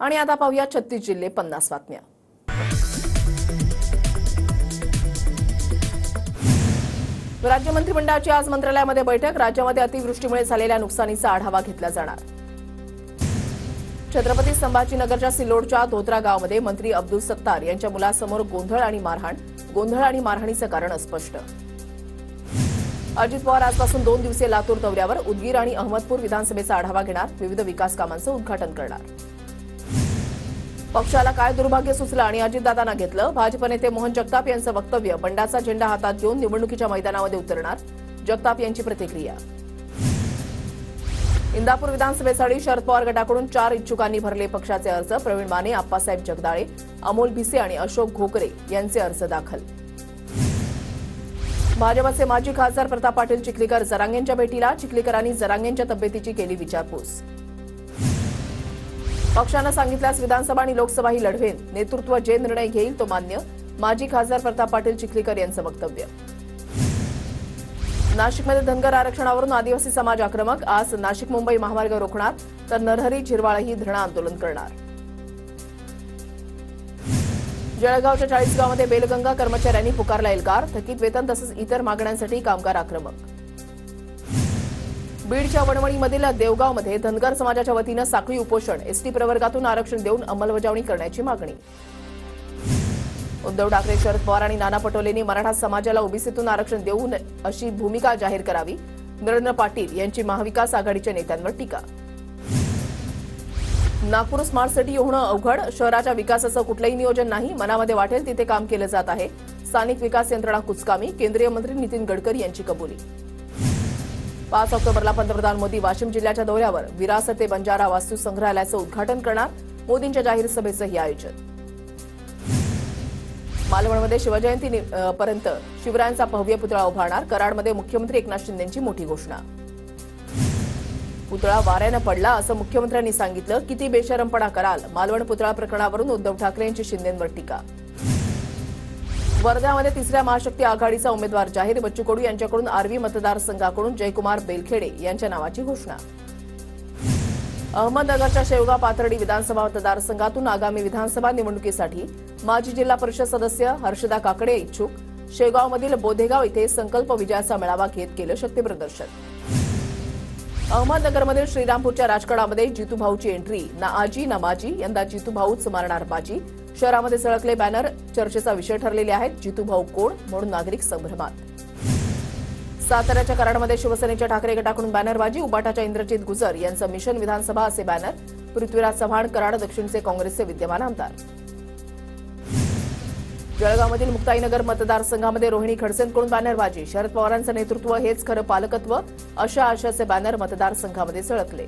आणि आता पाहूया 36 जिल्हे 50 बातम्या। राज्य मंत्रिमंडळाची आज मंत्रालयामध्ये बैठक। राज्यामध्ये अतिवृष्टीमुळे झालेल्या नुकसानीचा आढावा घेतला जाणार। छत्रपती संभाजीनगरच्या सिल्लोडच्या धोत्रा गावामध्ये मंत्री अब्दुल सत्तार यांच्या मुलासमोर गोंधळ आणि मारहाणीचं कारण अस्पष्ट। अजित पवार आजपासून 2 दिवसीय लातूर दौऱ्यावर। उदगीर आणि अहमदपूर विधानसभेचा आढावा घेणार। विविध विकास कामांचं उद्घाटन करणार। पक्षाला काय दुर्भाग्य सुचलं आणि अजितदादांना घेतलं। भाजप नेते मोहन जगताप यांचं वक्तव्य। बंडाचा झेंडा हातात घेऊन निवडणुकीच्या मैदानामध्ये उतरणार। जगताप यांची प्रतिक्रिया। इंदापूर विधानसभेसाठी शरद पवार गटाकडून 4 इच्छुकांनी भरले पक्षाचे अर्ज। प्रवीण माने, आप्पासाहेब जगदाळे, अमोल भिसे आणि अशोक घोकरे यांचे अर्ज दाखल। भाजपचे माजी खासदार प्रताप पाटील चिखलीकर जरांगेंच्या भेटीला। चिखलीकरांनी जरांगेंच्या तब्येतीची केली विचारपूस। पक्षानं सांगितल्यास विधानसभा आणि लोकसभाही लढवेन। नेतृत्व जे निर्णय घेईल तो मान्य। माजी खासदार प्रताप पाटील चिखलीकर यांचं वक्तव्य। नाशिकमध्ये धनगर आरक्षणावरून आदिवासी समाज आक्रमक। आज नाशिक मुंबई महामार्ग रोखणार तर नरहरी झिरवाळही धरणं आंदोलन करणार। जळगावच्या 40 गावामध्ये बेलगंगा कर्मचाऱ्यांनी पुकारला एल्गार। थकीत वेतन तसंच इतर मागण्यांसाठी कामगार आक्रमक। बीडच्या वणवणीमधील देवगावमध्ये धनगर समाजाच्या वतीनं साखळी उपोषण। एसटी प्रवर्गातून आरक्षण देऊन अंमलबजावणी करण्याची मागणी। उद्धव ठाकरे, शरद पवार आणि नाना पटोलेंनी मराठा समाजाला ओबीसीतून आरक्षण देऊ अशी भूमिका जाहीर करावी। नरेंद्र पाटील यांची महाविकास आघाडीच्या नेत्यांवर टीका। नागपूर स्मार्ट सिटी होणं अवघड। शहराच्या विकासाचं कुठलंही नियोजन नाही। मनामध्ये वाटेल तिथे काम केलं जात आहे। स्थानिक विकास यंत्रणा कुचकामी। केंद्रीय मंत्री नितीन गडकरी यांची कबुली। 5 ऑक्टोबरला पंतप्रधान मोदी वाशिम जिल्ह्याच्या दौऱ्यावर। विरासते बंजारा वास्तू संग्रहालयाचं उद्घाटन करणार। मोदींच्या जाहीर सभेचंही आयोजन। मालवणमध्ये शिवजयंतीपर्यंत शिवरायांचा भव्य पुतळा उभारणार। कराडमध्ये मुख्यमंत्री एकनाथ शिंदेंची मोठी घोषणा। पुतळा वाऱ्यानं पडला असं मुख्यमंत्र्यांनी सांगितलं। किती बेशरमपणा कराल। मालवण पुतळा प्रकरणावरून उद्धव ठाकरे यांची शिंदेंवर टीका। वर्ध्यामध्ये 3ऱ्या महाशक्ती आघाडीचा उमेदवार जाहीर। बच्चू कडू यांच्याकडून आर्वी मतदारसंघाकडून जयकुमार बेलखेडे यांच्या नावाची घोषणा। अहमदनगरच्या शेवगाव पाथर्डी विधानसभा मतदारसंघातून आगामी विधानसभा निवडणुकीसाठी माजी जिल्हा परिषद सदस्य हर्षदा काकडे इच्छुक। शेगावमधील बोधेगाव इथे संकल्प विजयाचा मेळावा घेत केलं शक्तीप्रदर्शन। अहमदनगरमधील श्रीरामपूरच्या राजकारणामध्ये जितूभाऊची एंट्री। ना आजी ना माजी, यंदा जितूभाऊच मारणार बाजी। शहरामध्ये सळकले बॅनर। चर्चेचा विषय ठरलेले आहेत। जितूभाऊ कोण म्हणून नागरिक संभ्रमात। साताऱ्याच्या कराडमध्ये शिवसेनेच्या ठाकरे गटाकडून बॅनरबाजी। उबाटाच्या इंद्रजित गुजर यांचं मिशन विधानसभा असे बॅनर। पृथ्वीराज चव्हाण कराड दक्षिणचे काँग्रेसचे विद्यमान आमदार। जळगावमधील मुक्ताईनगर मतदारसंघामध्ये रोहिणी खडसेंकडून बॅनरबाजी। शरद पवारांचं नेतृत्व हेच खरं पालकत्व अशा आशयाचे बॅनर मतदारसंघामध्ये सळकले।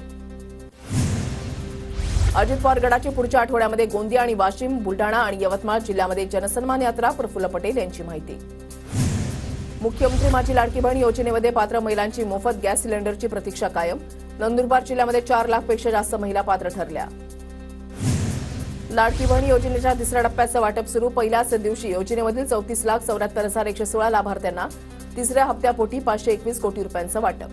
अजित पवार गटाची पुढच्या आठवड्यामध्ये गोंदिया आणि वाशिम, बुलढाणा आणि यवतमाळ जिल्ह्यामध्ये जनसन्मान यात्रा। प्रफुल्ल पटेल यांची माहिती। मुख्यमंत्री माझी लाडकी बहीण योजनेमध्ये पात्र महिलांची मोफत गॅस सिलेंडरची प्रतीक्षा कायम। नंदुरबार जिल्ह्यामध्ये 4 लाखपेक्षा जास्त महिला पात्र ठरल्या। लाडकी बहीण योजनेच्या 3ऱ्या टप्प्याचं वाटप सुरू। पहिल्याच दिवशी योजनेमधील 34,74,116 लाभार्थ्यांना 3ऱ्या हप्त्यापोटी 521 कोटी रुपयांचं वाटप।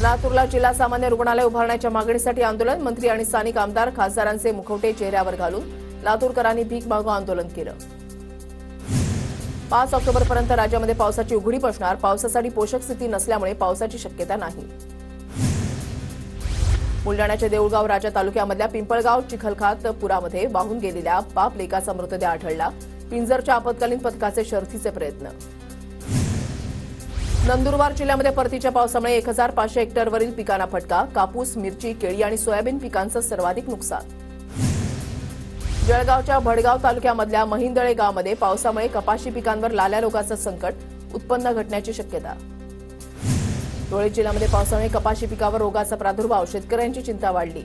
लातूरला जिल्हा सामान्य रुग्णालय उभारण्याच्या मागणीसाठी आंदोलन। मंत्री आणि स्थानिक आमदार खासदारांचे मुखवटे चेहऱ्यावर घालून लातूरकरांनी भीक मागो आंदोलन केलं। 5 ऑक्टोबरपर्यंत राज्यामध्ये पावसाची उघडीप असणार। पावसासाठी पोषक स्थिती नसल्यामुळे पावसाची शक्यता नाही। बुलढाण्याच्या देऊळगाव राजा तालुक्यामधल्या पिंपळगाव चिखलखात पुरामध्ये वाहून गेलेल्या बाप लेकाचा मृतदेह आढळला। पिंजरच्या आपत्कालीन पथकाचे शर्थीचे प्रयत्न। नंदुरबार जिल्ह्यामध्ये परतीच्या पावसामुळे 1500 हेक्टरवरील पिकांना फटका। कापूस, मिरची, केळी आणि सोयाबीन पिकांचं सर्वाधिक नुकसान। जळगावच्या भडगाव तालुक्यामधल्या महिंदळे गावामध्ये पावसामुळे कपाशी पिकांवर लाल्या रोगाचं संकट उत्पन्न घटण्याची शक्यता। धुळे जिल्ह्यामध्ये पावसामुळे कपाशी पिकावर रोगाचा प्रादुर्भाव। शेतकऱ्यांची चिंता वाढली।